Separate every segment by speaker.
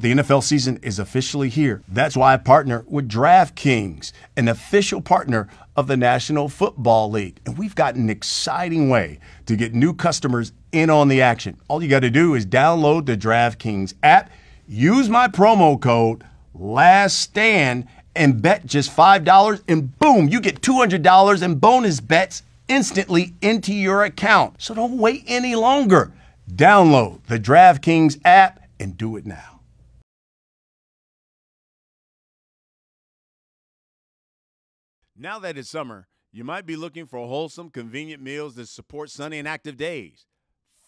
Speaker 1: The NFL season is officially here. That's why I partner with DraftKings, an official partner of the National Football League. And we've got an exciting way to get new customers in on the action. All you got to do is download the DraftKings app, use my promo code LASTSTAND, and bet just $5, and boom, you get $200 in bonus bets instantly into your account. So don't wait any longer. Download the DraftKings app and do it now. Now that it's summer, you might be looking for wholesome, convenient meals that support sunny and active days.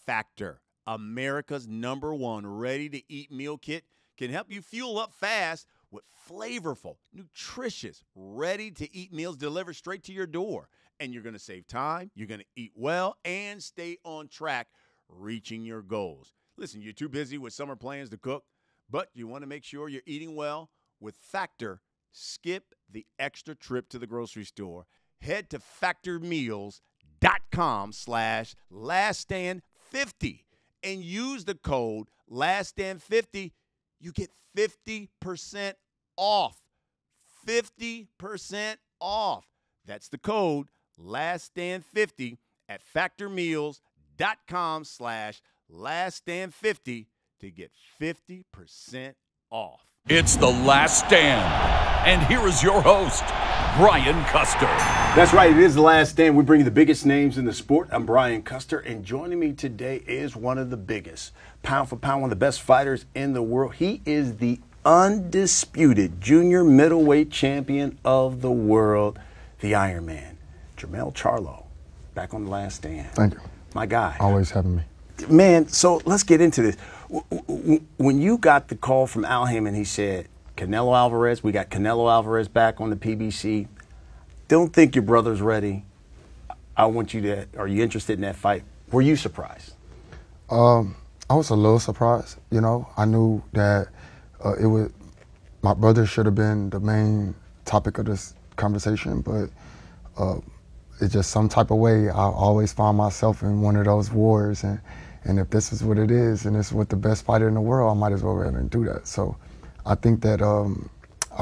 Speaker 1: Factor, America's #1 ready-to-eat meal kit, can help you fuel up fast with flavorful, nutritious, ready-to-eat meals delivered straight to your door. And you're going to save time, you're going to eat well, and stay on track reaching your goals. Listen, you're too busy with summer plans to cook, but you want to make sure you're eating well. With Factor, skip the extra trip to the grocery store. Head to factormeals.com/laststand50 and use the code LASTSTAND50. You get 50% off. 50% off. That's the code LASTSTAND50 at factormeals.com/laststand50 to get 50% off.
Speaker 2: It's The Last Stand. And here is your host, Brian Custer.
Speaker 1: That's right, it is The Last Stand. We bring you the biggest names in the sport. I'm Brian Custer, and joining me today is one of the biggest, pound for pound, one of the best fighters in the world. He is the undisputed junior middleweight champion of the world, the Iron Man, Jermell Charlo. Back on The Last Stand.
Speaker 3: Thank you.
Speaker 1: My guy.
Speaker 3: Always having me.
Speaker 1: Man, so let's get into this. When you got the call from Al Haymon, he said, Canelo Alvarez, we got Canelo Alvarez back on the PBC. Don't think your brother's ready. I want you to, are you interested in that fight? Were you surprised?
Speaker 3: I was a little surprised. You know, I knew that my brother should have been the main topic of this conversation, but it's just some type of way I always found myself in one of those wars, and if this is what it is and it's with the best fighter in the world, I might as well go ahead and do that. So I think that I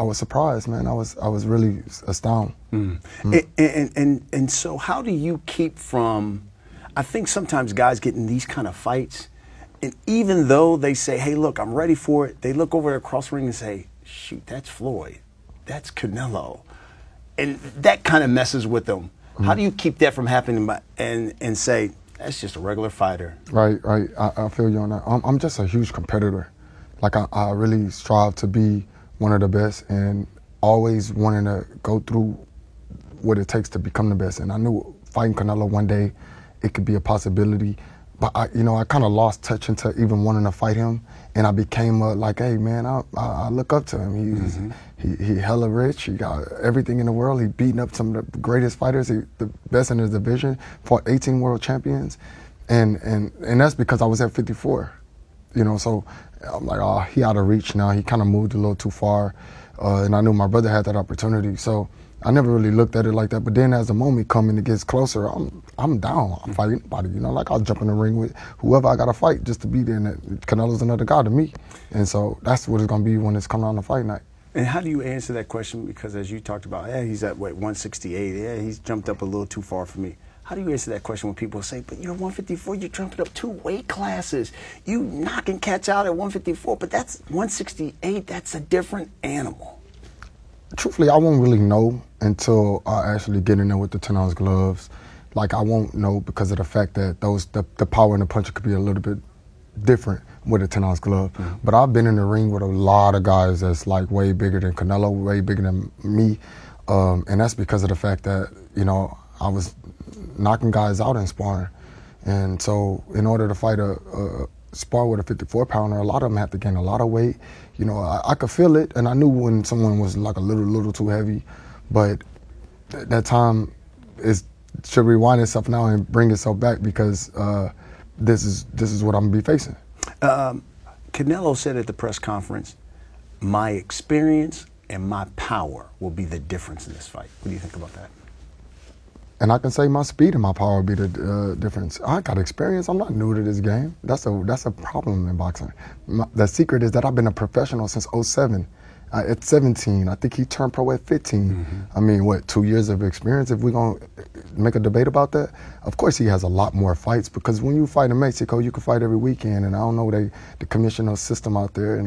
Speaker 3: was surprised, man. I was really astounded.
Speaker 1: And so how do you keep from, I think sometimes guys get in these kind of fights, and even though they say, hey, look, I'm ready for it, they look over across the ring and say, shoot, that's Floyd, that's Canelo. And that kind of messes with them. How do you keep that from happening and say, that's just a regular fighter?
Speaker 3: Right. I feel you on that. I'm just a huge competitor. Like, I really strive to be one of the best and always wanting to go through what it takes to become the best. And I knew fighting Canelo one day, it could be a possibility. But, I kind of lost touch into even wanting to fight him. And I became like, hey, man, I look up to him. He hella rich. He got everything in the world. He beaten up some of the greatest fighters, the best in his division, fought 18 world champions. And that's because I was at 54. So I'm like, oh, he out of reach now. He kind of moved a little too far. And I knew my brother had that opportunity. So I never really looked at it like that. But then as the moment comes and it gets closer, I'm down. I'm fighting anybody. Like, I'll jump in the ring with whoever I got to fight just to be there. And Canelo's another guy to me. And so that's what it's going to be when it's coming on the fight night.
Speaker 1: And how do you answer that question? Because as you talked about, he's at, 168. Yeah, he's jumped up a little too far for me. How do you answer that question when people say, but you're 154, you're jumping up 2 weight classes. You knocking cats out at 154, but that's 168, that's a different animal.
Speaker 3: Truthfully, I won't really know until I actually get in there with the 10-ounce gloves. Like, I won't know because of the fact that the power and the punch could be a little bit different with a 10-ounce glove. But I've been in the ring with a lot of guys that's like way bigger than Canelo, way bigger than me. And that's because of the fact that, I was knocking guys out in sparring. And so in order to fight a spar with a 54-pounder, a lot of them have to gain a lot of weight. I could feel it, and I knew when someone was like a little too heavy. But that time should rewind itself now and bring itself back because this is what I'm gonna be facing.
Speaker 1: Canelo said at the press conference, my experience and my power will be the difference in this fight. What do you think about that?
Speaker 3: And I can say my speed and my power would be the difference. I got experience. I'm not new to this game. That's a problem in boxing. The secret is that I've been a professional since '07. At 17, I think he turned pro at 15. I mean, what, 2 years of experience? If we're going to make a debate about that, of course he has a lot more fights, because when you fight in Mexico, you can fight every weekend, and I don't know the commissioner system out there,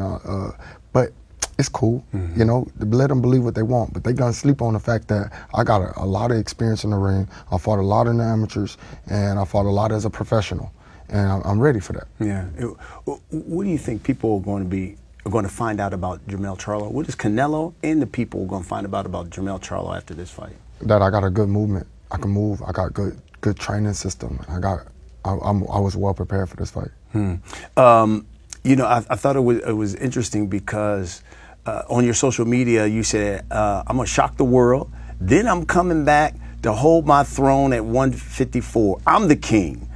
Speaker 3: but it's cool, you know, let them believe what they want, but they gonna sleep on the fact that I got a lot of experience in the ring. I fought a lot in the amateurs, and I fought a lot as a professional, and I'm ready for that.
Speaker 4: Yeah. What do you think people are going to find out about Jermell Charlo? What is Canelo and the people going to find about Jermell Charlo after this fight?
Speaker 3: That I got a good movement. I can move. I got good training system. I was well prepared for this fight.
Speaker 4: You know, I thought it was interesting because on your social media you said, I'm going to shock the world, then I'm coming back to hold my throne at 154. I'm the king.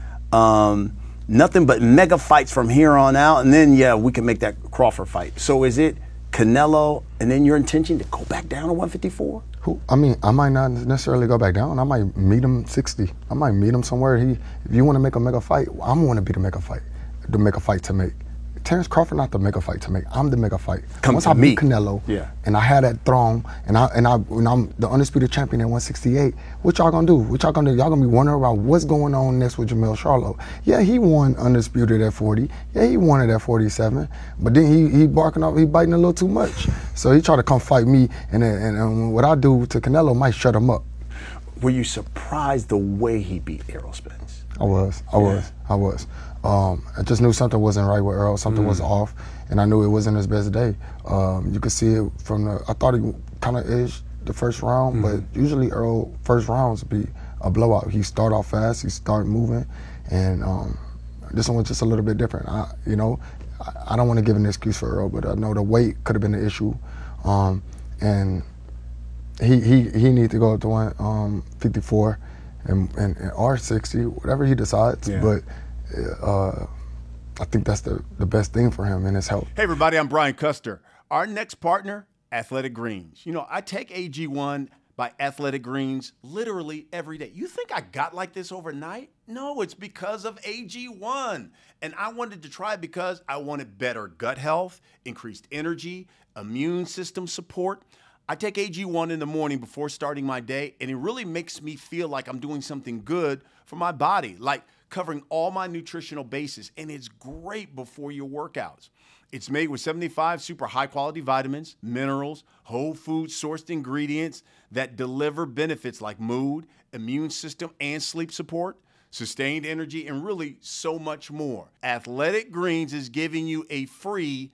Speaker 4: Nothing but mega fights from here on out, and then, yeah, we can make that Crawford fight. So is it Canelo and then your intention to go back down to 154?
Speaker 3: I mean, I might not necessarily go back down. I might meet him 60. I might meet him somewhere. If you want to make a mega fight, I'm going to be the mega fight to make. Terence Crawford not the mega fight to make. I'm the mega fight. Once I beat Canelo, and I had that throne, and I'm the undisputed champion at 168. What y'all gonna do? What y'all gonna do? Y'all gonna be wondering about what's going on next with Jermell Charlo. Yeah, he won undisputed at 40. Yeah, he won it at 47. But then he barking off, he biting a little too much. So he tried to come fight me, and what I do to Canelo might shut him up.
Speaker 4: Were you surprised the way he beat Errol Spence?
Speaker 3: I was. I just knew something wasn't right with Earl, something was off, and I knew it wasn't his best day. You could see it from I thought he kind of edged the first round, but usually Earl first rounds be a blowout. He start off fast, he start moving, and this one was just a little bit different. I don't want to give an excuse for Earl, but I know the weight could have been the issue, and he need to go up to 154 or 60, whatever he decides, but. I think that's the best thing for him and his health.
Speaker 1: Hey, everybody, I'm Brian Custer. Our next partner, Athletic Greens. You know, I take AG1 by Athletic Greens literally every day. You think I got like this overnight? No, it's because of AG1. And I wanted to try it because I wanted better gut health, increased energy, immune system support. I take AG1 in the morning before starting my day, and it really makes me feel like I'm doing something good for my body, like covering all my nutritional bases, and it's great before your workouts. It's made with 75 super high-quality vitamins, minerals, whole food sourced ingredients that deliver benefits like mood, immune system, and sleep support, sustained energy, and really so much more. Athletic Greens is giving you a free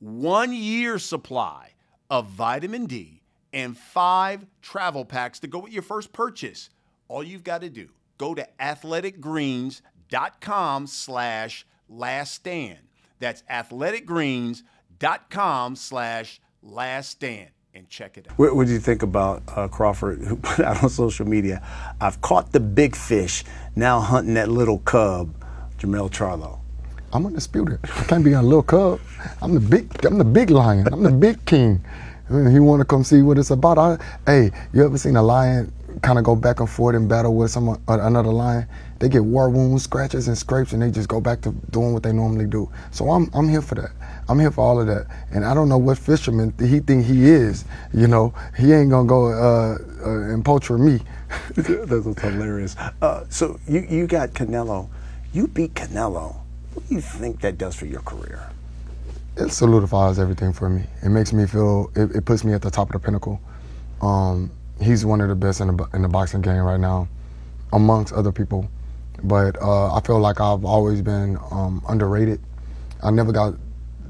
Speaker 1: 1-year supply of vitamin D and 5 travel packs to go with your first purchase. All you've got to do, go to athleticgreens.com/laststand. That's athleticgreens.com/laststand, and check it out.
Speaker 4: What do you think about Crawford, who put out on social media, I've caught the big fish, now hunting that little cub, Jermell Charlo?
Speaker 3: I'm undisputed. I can't be a little cub. I'm the big lion. I'm the big king. I mean, he want to come see what it's about. Hey, you ever seen a lion kind of go back and forth in battle with another lion? They get war wounds, scratches, and scrapes, and they just go back to doing what they normally do. So I'm here for that. I'm here for all of that. And I don't know what fisherman he think he is. You know, he ain't gonna go and poacher me.
Speaker 4: That's hilarious. So you got Canelo. You beat Canelo. What do you think that does for your career?
Speaker 3: It solidifies everything for me. It makes me feel. It puts me at the top of the pinnacle. He's one of the best in the boxing game right now, amongst other people. But I feel like I've always been underrated. I never got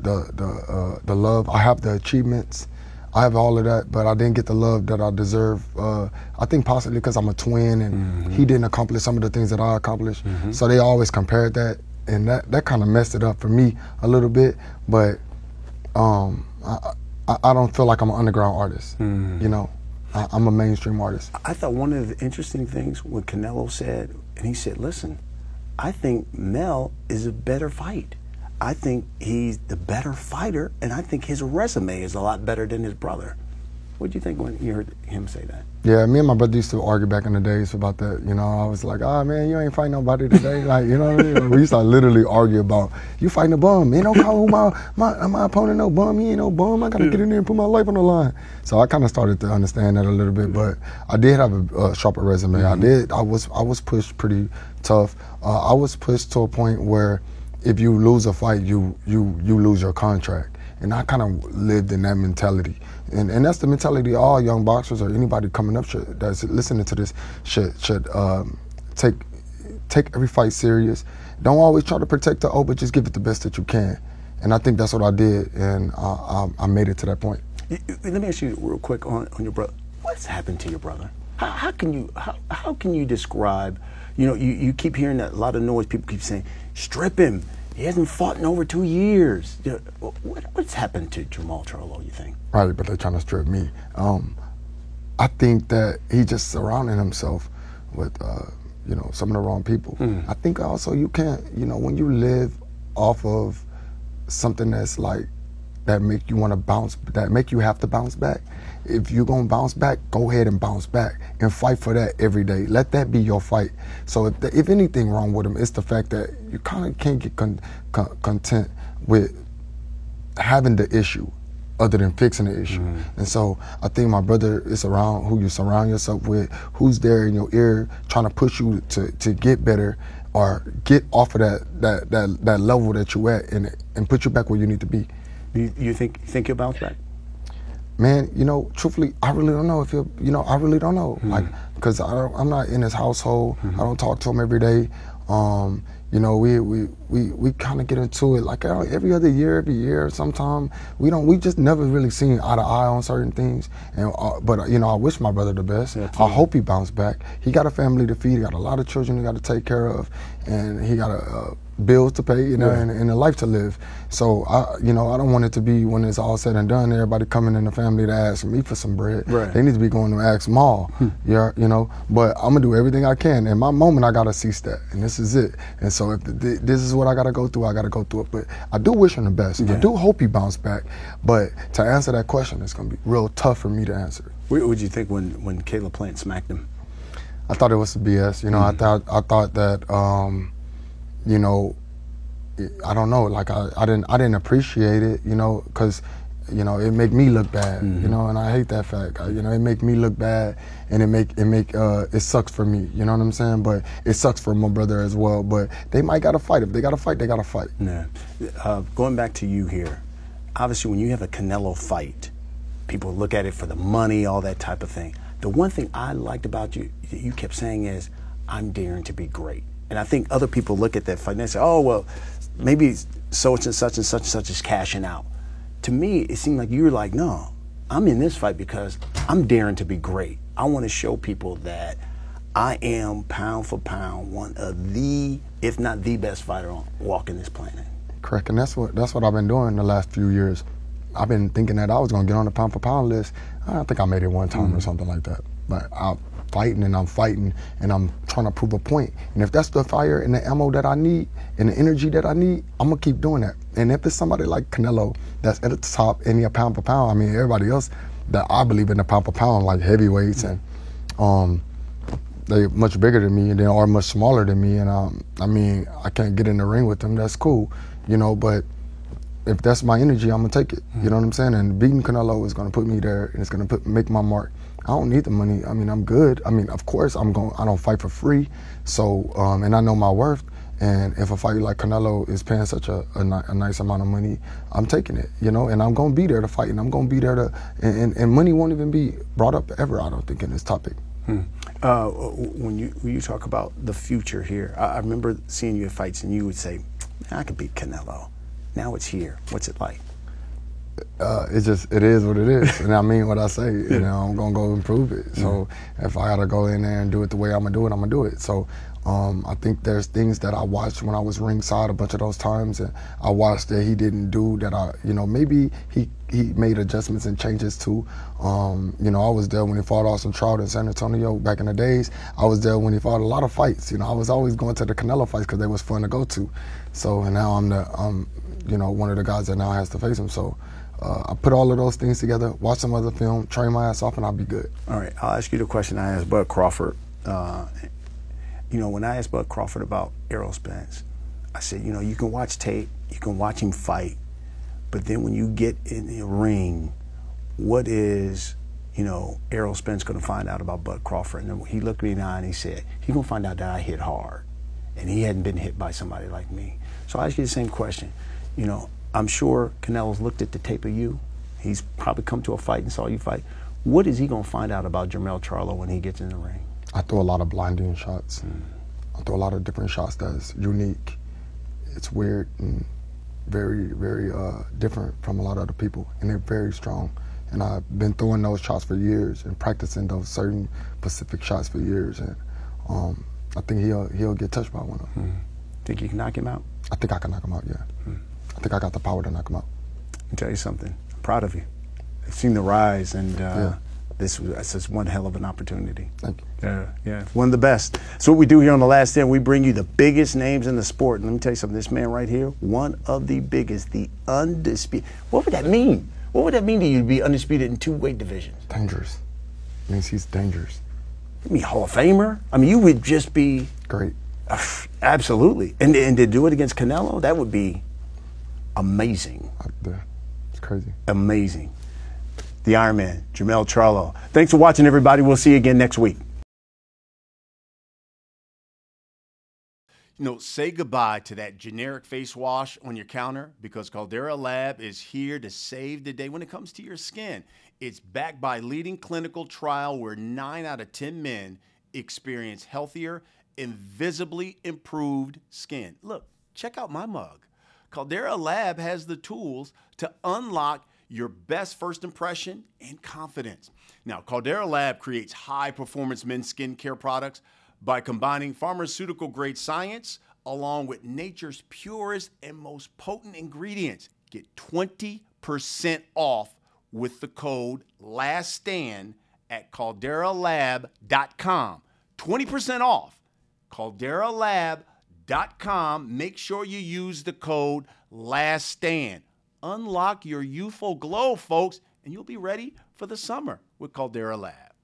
Speaker 3: the love. I have the achievements. I have all of that, but I didn't get the love that I deserve. I think possibly because I'm a twin and he didn't accomplish some of the things that I accomplished. So they always compared that, and that kind of messed it up for me a little bit. But I don't feel like I'm an underground artist. You know, I'm a mainstream artist.
Speaker 4: I thought one of the interesting things when Canelo said, and he said, listen, I think Mel is a better fight. I think he's the better fighter, and I think his resume is a lot better than his brother. What did you think when you heard him say that?
Speaker 3: Yeah, me and my brother used to argue back in the days about that. You know, I was like, "Ah, man, you ain't fighting nobody today." Like, you know what I mean? We used to literally argue about, "You fighting a bum? Ain't no call my opponent no bum. He ain't no bum. I gotta get in there and put my life on the line." So I kind of started to understand that a little bit. But I did have a sharper resume.
Speaker 4: Mm-hmm.
Speaker 3: I was pushed pretty tough. I was pushed to a point where if you lose a fight, you lose your contract. And I kind of lived in that mentality. And that's the mentality of all young boxers or anybody coming up that's listening to this should take every fight serious. Don't always try to protect the O, but just give it the best that you can. And I think that's what I did, and I made it to that point.
Speaker 4: Let me ask you real quick on your brother. What's happened to your brother? How can you describe, you know, you keep hearing that, a lot of noise, people keep saying, strip him. He hasn't fought in over 2 years. What's happened to Jermall Charlo, you think?
Speaker 3: Right, but they're trying to strip me. I think that he just surrounding himself with, you know, some of the wrong people. I think also you can't, you know, when you live off of something that's like, that make you want to bounce, that make you have to bounce back. If you're going to bounce back, go ahead and bounce back and fight for that every day. Let that be your fight. So if anything wrong with him, it's the fact that you kind of can't get content with having the issue other than fixing the issue. And so I think my brother is around who you surround yourself with, who's there in your ear trying to push you to get better or get off of that level that you at and put you back where you need to be.
Speaker 4: You think you'll bounce back?
Speaker 3: Man, you know, truthfully, I really don't know if he'll, you know, I really don't know. Like, because I'm not in his household. I don't talk to him every day. You know, we kind of get into it like every other year, every year. Sometime we just never really seen eye to eye on certain things. And but you know, I wish my brother the best. Yeah, I hope he bounced back. He got a family to feed. He got a lot of children he got to take care of, and he got bills to pay, you know, and a life to live. So you know, I don't want it to be when it's all said and done, everybody coming in the family to ask me for some bread. Right. They need to be going to ask them all. Yeah, you know. But I'm gonna do everything I can. In my moment, I gotta cease that, and this is it. And so if this is what I gotta go through, I gotta go through it. But I do wish him the best. I do hope he bounced back. But to answer that question, it's gonna be real tough for me to answer.
Speaker 4: What would you think when Caleb Plant smacked him?
Speaker 3: I thought it was BS. You know, I thought that. You know, I don't know. Like I didn't appreciate it. You know, because you know it make me look bad. You know, and I hate that fact. You know, it make me look bad, and it sucks for me. You know what I'm saying? But it sucks for my brother as well. But they might gotta fight. If they gotta fight, they gotta fight.
Speaker 4: Yeah. Going back to you here, obviously when you have a Canelo fight, people look at it for the money, all that type of thing. The one thing I liked about you, you kept saying is, "I'm daring to be great." And I think other people look at that fight and they say, oh, well, maybe so and such and such and such is cashing out. To me, it seemed like you were like, no, I'm in this fight because I'm daring to be great. I want to show people that I am, pound for pound, one of the, if not the best fighter walking this planet.
Speaker 3: Correct, and that's what I've been doing the last few years. I've been thinking that I was going to get on the pound for pound list. I think I made it one time or something like that. But I'm fighting and I'm trying to prove a point. And if that's the fire and the ammo that I need and the energy that I need, I'm going to keep doing that. And if it's somebody like Canelo that's at the top and he a pound for pound, I mean, everybody else that I believe in the pound for pound, like heavyweights, and they're much bigger than me and they are much smaller than me. And I mean, I can't get in the ring with them. That's cool, you know, but if that's my energy, I'm going to take it. You know what I'm saying? And beating Canelo is going to put me there and it's going to make my mark. I don't need the money. I mean, I'm good. I mean, of course, I don't fight for free. So, and I know my worth. And if a fight like Canelo is paying such a nice amount of money, I'm taking it, you know, and I'm going to be there to fight, and I'm going to be there to, and money won't even be brought up ever, I don't think, in this topic.
Speaker 4: When you talk about the future here, I remember seeing you at fights and you would say, I could beat Canelo. Now it's here. What's it like?
Speaker 3: It is what it is, and I mean what I say. You know, I'm gonna go improve it. So if I gotta go in there and do it the way I'm gonna do it, I'm gonna do it. So I think there's things that I watched when I was ringside a bunch of those times, and I watched that he didn't do that. Maybe he made adjustments and changes too. You know, I was there when he fought Austin Trout in San Antonio back in the days. I was there when he fought a lot of fights. You know, I was always going to the Canelo fights because they was fun to go to. So and now I'm you know, one of the guys that now has to face him. So I put all of those things together, watch some other film, train my ass off, and I'll be good.
Speaker 4: All right, I'll ask you the question I asked Bud Crawford. You know, when I asked Bud Crawford about Errol Spence, I said, you know, you can watch tape, you can watch him fight, but then when you get in the ring, what is, you know, Errol Spence going to find out about Bud Crawford? And then he looked me in the eye and he said, he's going to find out that I hit hard, and he hadn't been hit by somebody like me. So I ask you the same question. You know, I'm sure Canelo's looked at the tape of you. He's probably come to a fight and saw you fight. What is he going to find out about Jermell Charlo when he gets in the ring?
Speaker 3: I throw a lot of blinding shots. I throw a lot of different shots that's unique. It's weird and very, very different from a lot of other people, and they're very strong. And I've been throwing those shots for years and practicing those certain specific shots for years. And I think he'll get touched by one of them.
Speaker 4: Think you can knock him out?
Speaker 3: I think I can knock him out, yeah. I think I got the power to knock him out.
Speaker 4: Let me tell you something. I'm proud of you. I've seen the rise, and this is one hell of an opportunity.
Speaker 3: Thank you.
Speaker 4: Yeah, one of the best. So what we do here on The Last Stand, we bring you the biggest names in the sport. And let me tell you something, this man right here, one of the biggest, the undisputed. What would that mean? What would that mean to you to be undisputed in 2 weight divisions?
Speaker 3: Dangerous. It means he's dangerous.
Speaker 4: You mean Hall of Famer? I mean, you would just be...
Speaker 3: Great.
Speaker 4: Absolutely. And to do it against Canelo, that would be amazing.
Speaker 3: It's crazy.
Speaker 4: Amazing. The Iron Man, Jermell Charlo. Thanks for watching, everybody. We'll see you again next week.
Speaker 1: You know, say goodbye to that generic face wash on your counter, because Caldera Lab is here to save the day when it comes to your skin. It's backed by leading clinical trial where 9 out of 10 men experience healthier and visibly improved skin. Look, check out my mug. Caldera Lab has the tools to unlock your best first impression and confidence. Now, Caldera Lab creates high-performance men's skincare products by combining pharmaceutical-grade science along with nature's purest and most potent ingredients. Get 20% off with the code LASTSTAND at calderalab.com. 20% off. calderalab.com. Make sure you use the code LASTSTAND. Unlock your youthful glow, folks, and you'll be ready for the summer with Caldera Lab.